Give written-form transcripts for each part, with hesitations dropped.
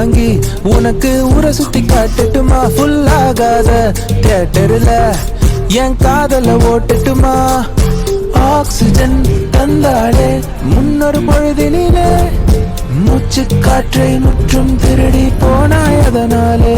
அங்கி உனக்கு ஊரை சுத்தி காட்டட்டுமா? ஃபுல் ஆகாத தியேட்டர்ல என் காதல ஓட்டட்டுமா? ஆக்சிஜன் தந்தாலே முன்னொரு பொழுதினிலே மூச்சு காற்றை முற்றும் திருடி போனாய் அதனாலே.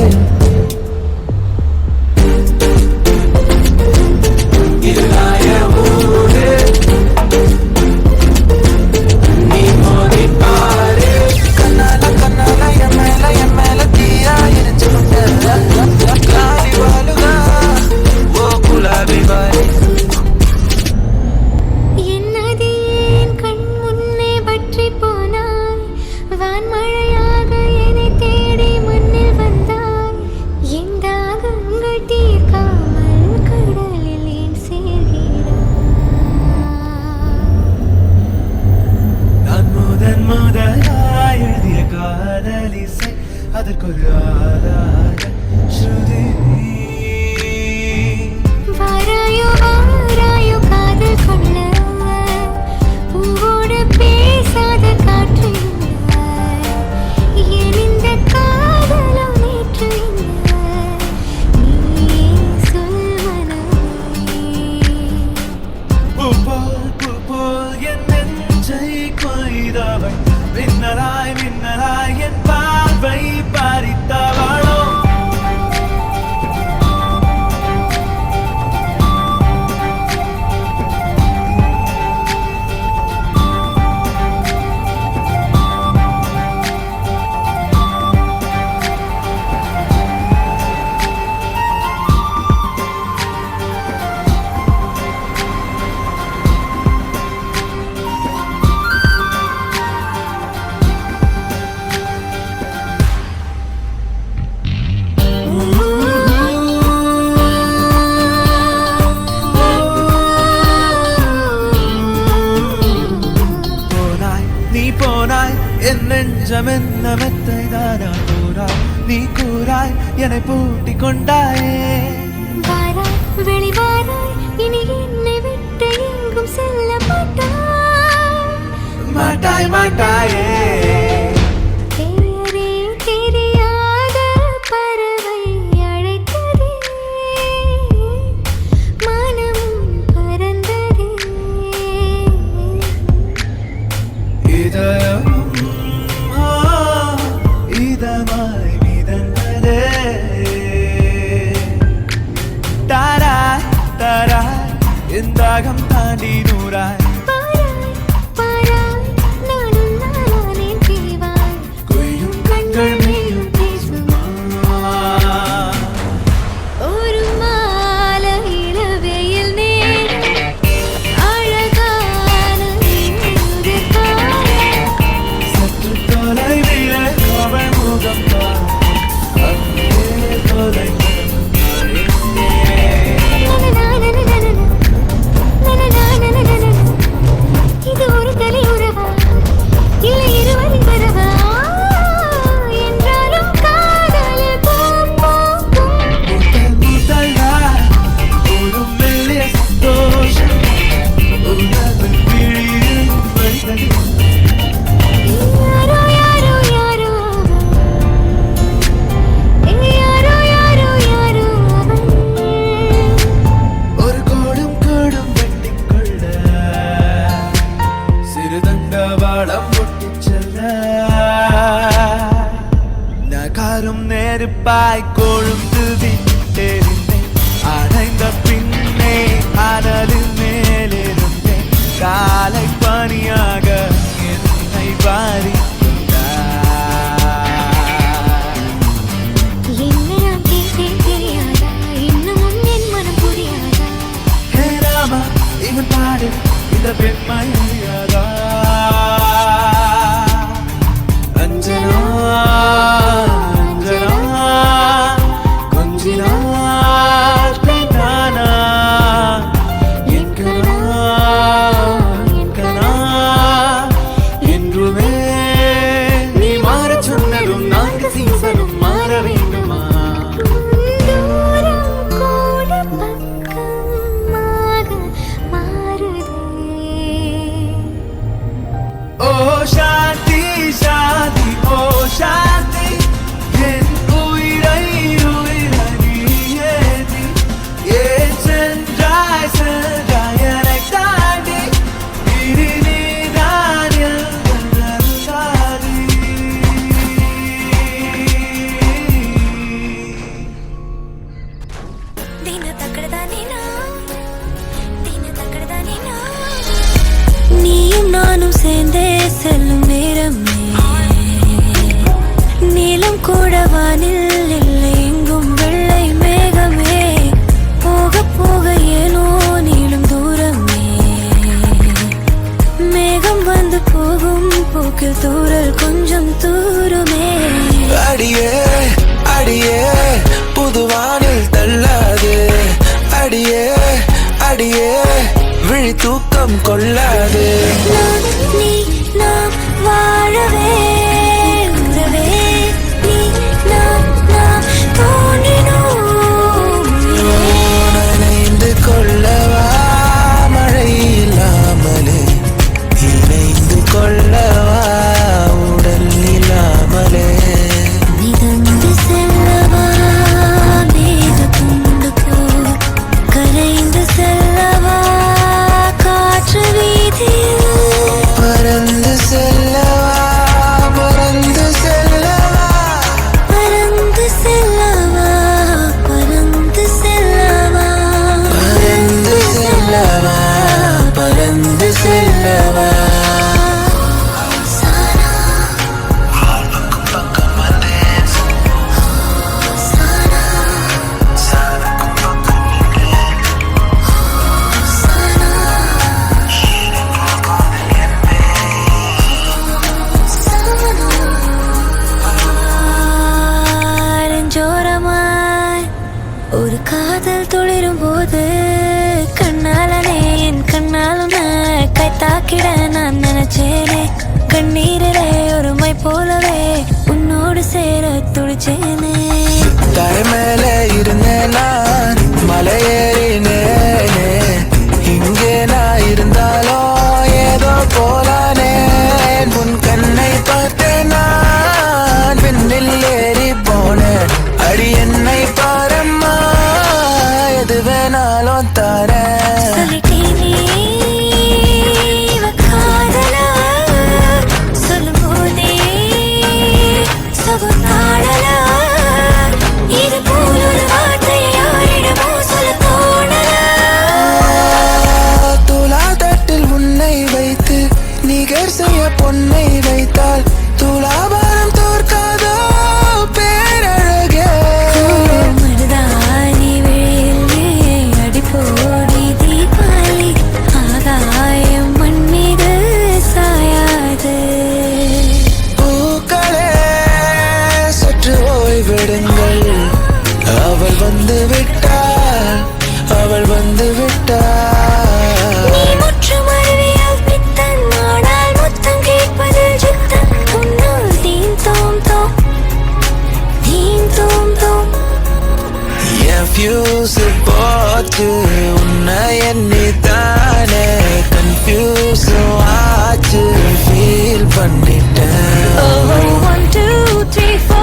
அதற்கொரு ஆதார ஸ்ருதி வாராயோ வாராயோ காதல் கொள்ள பூவோடு பேசாத காற்று எனிந்த காதலோ நேற்று நீ சொல்வனே பூப்போல் என் நெஞ்சை கொய்தவள் மின்னலாய் மின்னலாய் என் பார்வை பாரித்தவளோ. போனாய் என் நெஞ்சம் என்ன மெத்தை தானா கூறாய் நீ கூறாய் என்னை பூட்டி கொண்டாயே. வாராய் வெளிவாராய் இனி என்னை விட்டு எங்கும் செல்ல மாட்டாய் மாட்டாயே. தெரியாத பறவை அழைத்ததே மனமும் பறந்ததே இதமாய் மிதந்ததே. தாராய் தாராய் என் தாகம் தாண்டி நூறாய் கொய்யும் கண்கள் மேலும் பேசுமா? ஒரு மாலை இளவெயில் நேரம் அழகான சற்று தொலைவிலே அவள் முகம் பார் அங்கே தொலைந்த இது ஒரு தலை உறவா இல்லை இருவரின் வரவா என்றாலும் காதல் முதல் ஒரு மெல்லிய சந்தோஷம் உணர்வில் விழியில் வைத்தது. யாரோ யாரோ யாரோ யாரோ யாரோ யாரோ ஒரு கோடும் கோடும் வெட்டிக்கொள்ள சிறுதண்டவாளம் ஒட்டிச் செல்ல நகாரும் நெருப்பாய் கொழுந்து விட்டெறிந்தேன். அடைந்த பின்னே அனலின் மேலிருந்தேன். காலை பனியாக என்னை வாரி என்ன நான் கேட்டேன் தெரியாதா இன்னமும் என் மனம் புரியாதா ஹே ராமா இவன் பாடு இந்த பெண்மை அறியாதா? அஞ்சனா அஞ்சனா கொஞ்சினா பெண்ணானா என்கனா என்கனா என்றுமே கூட வானில் இல்லை எங்கும் வெள்ளை மேகமே போக போக ஏனோ நீளும் தூரமே மேகம் வந்து போகும் போக்கில் தூரல் கொஞ்சம் தூருமே அடியே அடியே புதுவானில் தள்ளாது அடியே அடியே விழி தூக்கம் கொள்ளாது நான் நீ நாம் வாழவே உறவே நீ நாம் நாம் தோன்றினோம் நனைந்து கொள்ளவா மழை இல்லாமலே இணைந்து கொள்ளவா உடல் இல்லாமலே மிதந்து செல்லவா மேக கொண்டு போ கரைந்து செல்லவா காற்று வீதியில் பறந்து செல்லவா பறந்து செல்லவா பறந்து செல்லவா பறந்து செல்லவா பறந்து செல்லவா பறந்து செல்லவா சானா சானா ஆரஞ்சோரமாய் ஒரு காதல் துளிரும் போது கண்ணாலனே என் கண்ணாலும் கை தாக்கிட நான் நினைச்சேனே கண்ணீரிலே ஒரு மை போலவே உன்னோடு சேர துடிச்சேனே தரை மேல இருந்தேன் நான் மலையேறினேனே இங்கே நான் இருந்தாலும் ஏதோ போலானே உன் கண்ணை பார்த்தேன் நான் விண்ணில் ஏறி போனேன் அடி என்னை பாரம்மா எது வேணாலும் தரேன் சொல்லிட்டேனே இவ காதலா சொல்லும்போதே சொகத்தாடலா இது போல் ஒரு வார்த்தையை யாரிடமோ சொல்ல தோணலா துலா தட்டில் உன்னை வைத்து நிகர் செய்ய பொன்னை வைத்தால் துலாபாரம் தோற்காதோ பேரழகே மருதாணி விழியில் அடிப்போடி தீபாவளி ஆகாயம் மண் மீது சாயாது பூக்களே சற்று ஓய்வெடுங்கள் அவள் வந்து விட்டாள் அவள் வந்து விட்டாள் நீ முற்றும் அறிவியல் பித்தன் ஆனால் முத்தம் கேட்பதில் சித்தன் உன்னால் தீம் தோம் தோம் தீம் தோம் தோம் என் ஃபியூஸ் போச்சு உன்னை எண்ணித்தானே கன்ஃபியூஸ் ஆச்சு ஃபீல் பண்ணிட்டேன் 1 2 3 4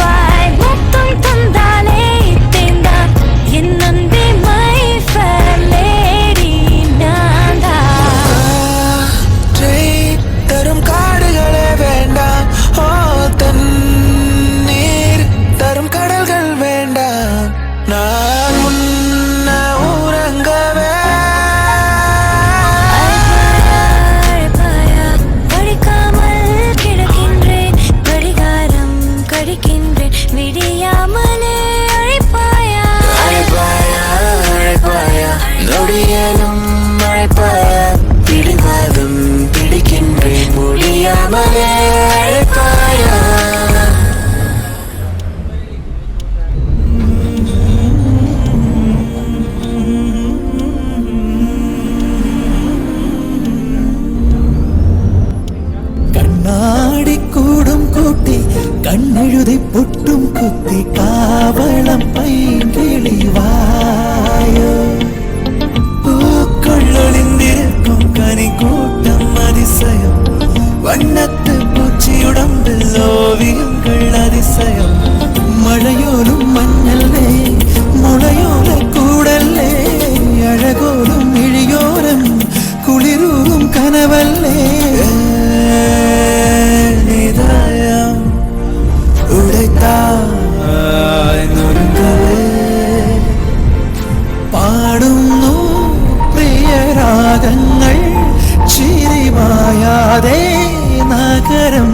5 முத்தம் தந்தாலே தேந்தான் என் அன்பே மை ஃபேர் லேடி நான்தா காற்றை தரும் காடுகளே வேண்டாம் ஓ தண்ணீர் தரும் கடல்கள் வேண்டாம் நான் முன்ன உறங்கவே அழைப்பாயா படிக்காமல் கிடக்கின்றேன் கடிகாரம் கடிக்கின்றேன் விடியாமலே அழைப்பாயா அழைப்பாயா அழைப்பாயா நொடியலும் அழைப்பாயா பிடிவாதம் பிடிக்கின்றேன் முடியாமலே அழைப்பாயா കണ്ണാടി കൂടും കൂട്ടി കണ്ണെഴുതി പൊട്ടും കുത്തി കാവളം പൈങ്കിളിവായോ പൂക്കൊള്ളൊളിന്തിരിക്കും കനിക്കൂട്ടം അതിശയം വണ്ണത്ത് പൂച്ചിയുടമ്പിൽ ഓവിയങ്ങൾ അതിശയം മഴയോലും മഞ്ഞല്ലേ മുളയോല കൂടല്ലേ അഴകോലും ഇഴിയോരം കുളിരൂറും കനവല്ലേ നിദയം ഉടൈത്തായ് നുറുങ്ങവേ പാടുന്നു പ്രിയരാഗങ്ങൾ ചിരിമായാതെ നഗരം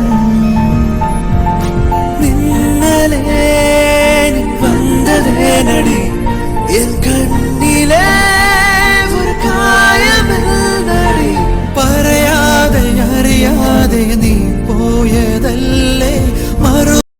നിന്നെ நடி என் கண்ணிலே ஒரு காயம் நடி பறையாத அறியாத நீ